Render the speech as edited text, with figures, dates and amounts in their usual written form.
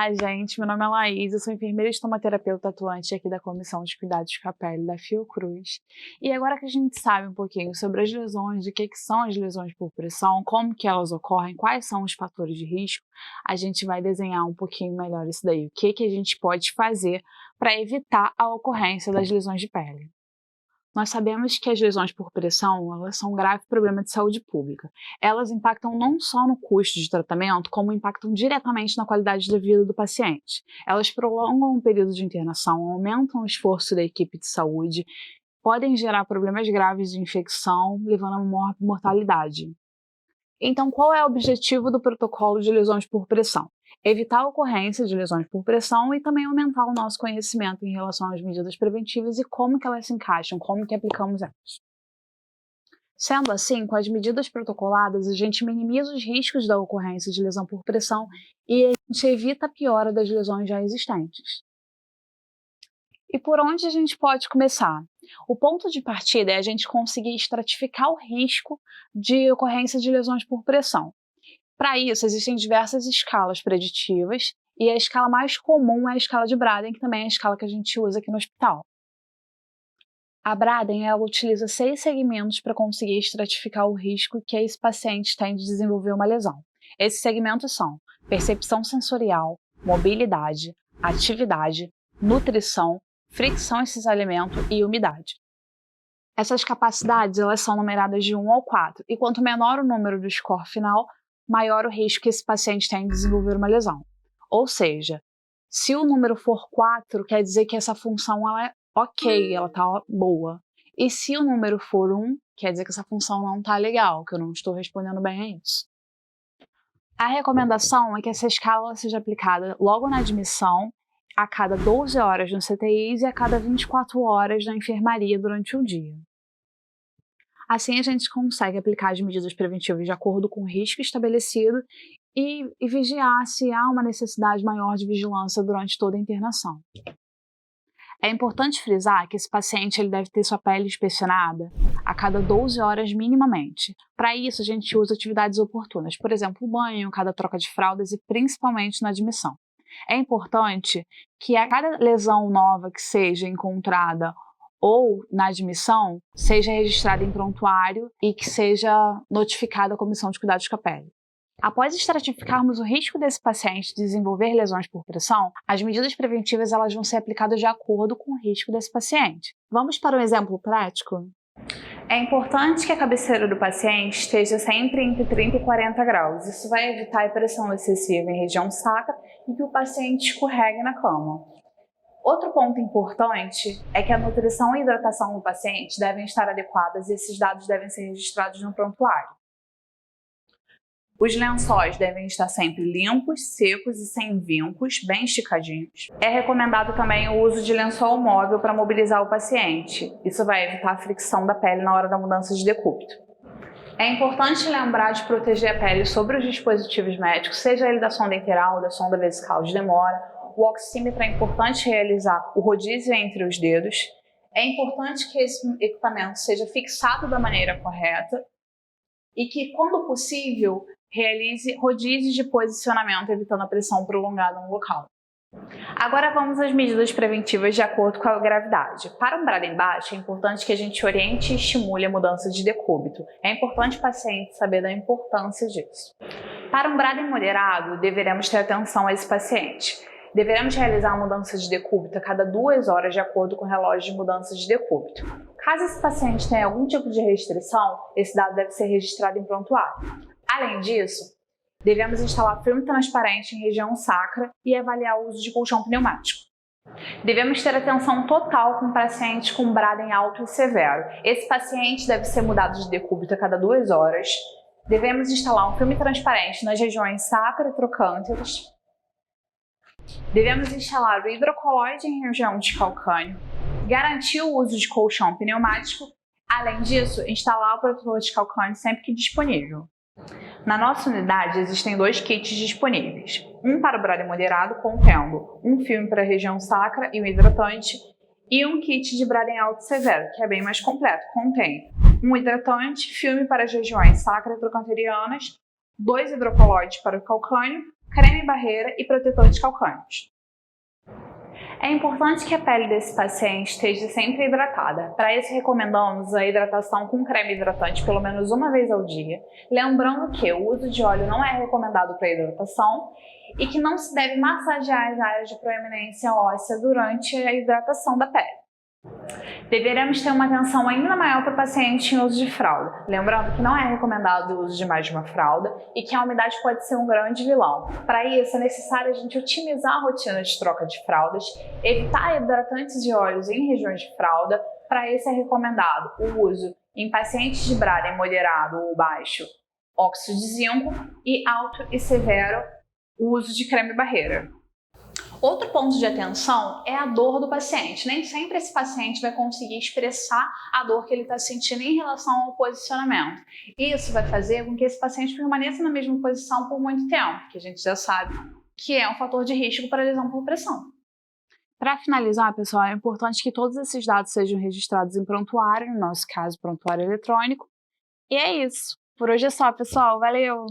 Olá, gente. Meu nome é Laís, eu sou enfermeira e estomaterapeuta atuante aqui da Comissão de Cuidados com a Pele da Fiocruz. E agora que a gente sabe um pouquinho sobre as lesões, o que são as lesões por pressão, como que elas ocorrem, quais são os fatores de risco, a gente vai desenhar um pouquinho melhor isso daí. O que a gente pode fazer para evitar a ocorrência das lesões de pele. Nós sabemos que as lesões por pressão, elas são um grave problema de saúde pública. Elas impactam não só no custo de tratamento, como impactam diretamente na qualidade da vida do paciente. Elas prolongam o período de internação, aumentam o esforço da equipe de saúde, podem gerar problemas graves de infecção, levando a mortalidade. Então, qual é o objetivo do protocolo de lesões por pressão? Evitar a ocorrência de lesões por pressão e também aumentar o nosso conhecimento em relação às medidas preventivas e como que elas se encaixam, como que aplicamos elas. Sendo assim, com as medidas protocoladas, a gente minimiza os riscos da ocorrência de lesão por pressão e a gente evita a piora das lesões já existentes. E por onde a gente pode começar? O ponto de partida é a gente conseguir estratificar o risco de ocorrência de lesões por pressão. Para isso, existem diversas escalas preditivas e a escala mais comum é a escala de Braden, que também é a escala que a gente usa aqui no hospital. A Braden ela utiliza 6 segmentos para conseguir estratificar o risco que esse paciente tem de desenvolver uma lesão. Esses segmentos são percepção sensorial, mobilidade, atividade, nutrição, fricção e cisalhamento e umidade. Essas capacidades elas são numeradas de 1 ao 4 e quanto menor o número do score final, maior o risco que esse paciente tem de desenvolver uma lesão. Ou seja, se o número for 4, quer dizer que essa função ela é ok, ela está boa. E se o número for 1, quer dizer que essa função não está legal, que eu não estou respondendo bem a isso. A recomendação é que essa escala seja aplicada logo na admissão, a cada 12 horas no CTIs e a cada 24 horas na enfermaria durante o dia. Assim, a gente consegue aplicar as medidas preventivas de acordo com o risco estabelecido e vigiar se há uma necessidade maior de vigilância durante toda a internação. É importante frisar que esse paciente ele deve ter sua pele inspecionada a cada 12 horas minimamente. Para isso, a gente usa atividades oportunas, por exemplo, o banho, cada troca de fraldas e principalmente na admissão. É importante que a cada lesão nova que seja encontrada ou na admissão, seja registrada em prontuário e que seja notificada à Comissão de Cuidados com a Pele. Após estratificarmos o risco desse paciente de desenvolver lesões por pressão, as medidas preventivas elas vão ser aplicadas de acordo com o risco desse paciente. Vamos para um exemplo prático? É importante que a cabeceira do paciente esteja sempre entre 30 e 40 graus. Isso vai evitar a pressão excessiva em região sacra e que o paciente escorregue na cama. Outro ponto importante é que a nutrição e hidratação do paciente devem estar adequadas e esses dados devem ser registrados no prontuário. Os lençóis devem estar sempre limpos, secos e sem vincos, bem esticadinhos. É recomendado também o uso de lençol móvel para mobilizar o paciente. Isso vai evitar a fricção da pele na hora da mudança de decúbito. É importante lembrar de proteger a pele sobre os dispositivos médicos, seja ele da sonda enteral ou da sonda vesical de demora. O oxímetro é importante realizar o rodízio entre os dedos. É importante que esse equipamento seja fixado da maneira correta e que, quando possível, realize rodízios de posicionamento, evitando a pressão prolongada no local. Agora vamos às medidas preventivas de acordo com a gravidade. Para um Braden baixo, é importante que a gente oriente e estimule a mudança de decúbito. É importante o paciente saber da importância disso. Para um Braden moderado, deveremos ter atenção a esse paciente. Deveremos realizar a mudança de decúbito a cada 2 horas de acordo com o relógio de mudança de decúbito. Caso esse paciente tenha algum tipo de restrição, esse dado deve ser registrado em prontuário. Além disso, devemos instalar filme transparente em região sacra e avaliar o uso de colchão pneumático. Devemos ter atenção total com pacientes com Braden alto e severo. Esse paciente deve ser mudado de decúbito a cada 2 horas. Devemos instalar um filme transparente nas regiões sacra e trocânteres. Devemos instalar o hidrocolóide em região de calcânio, garantir o uso de colchão pneumático, além disso, instalar o protetor de calcânio sempre que disponível. Na nossa unidade existem 2 kits disponíveis, um para o Braden moderado contendo um filme para a região sacra e um hidratante e um kit de Braden alto severo, que é bem mais completo, contém um hidratante, filme para as regiões sacra e trocanterianas, 2 hidrocolóides para o calcânio, creme barreira e protetor de calcânios. É importante que a pele desse paciente esteja sempre hidratada. Para isso, recomendamos a hidratação com creme hidratante pelo menos uma vez ao dia. Lembrando que o uso de óleo não é recomendado para hidratação e que não se deve massagear as áreas de proeminência óssea durante a hidratação da pele. Deveremos ter uma atenção ainda maior para o paciente em uso de fralda. Lembrando que não é recomendado o uso de mais de uma fralda e que a umidade pode ser um grande vilão. Para isso, é necessário a gente otimizar a rotina de troca de fraldas, evitar hidratantes e óleos em regiões de fralda. Para isso, é recomendado o uso em pacientes de Braden moderado ou baixo, óxido de zinco, e alto e severo, o uso de creme barreira. Outro ponto de atenção é a dor do paciente. Nem sempre esse paciente vai conseguir expressar a dor que ele está sentindo em relação ao posicionamento. Isso vai fazer com que esse paciente permaneça na mesma posição por muito tempo, que a gente já sabe que é um fator de risco para lesão por pressão. Para finalizar, pessoal, é importante que todos esses dados sejam registrados em prontuário, no nosso caso, prontuário eletrônico. E é isso. Por hoje é só, pessoal. Valeu!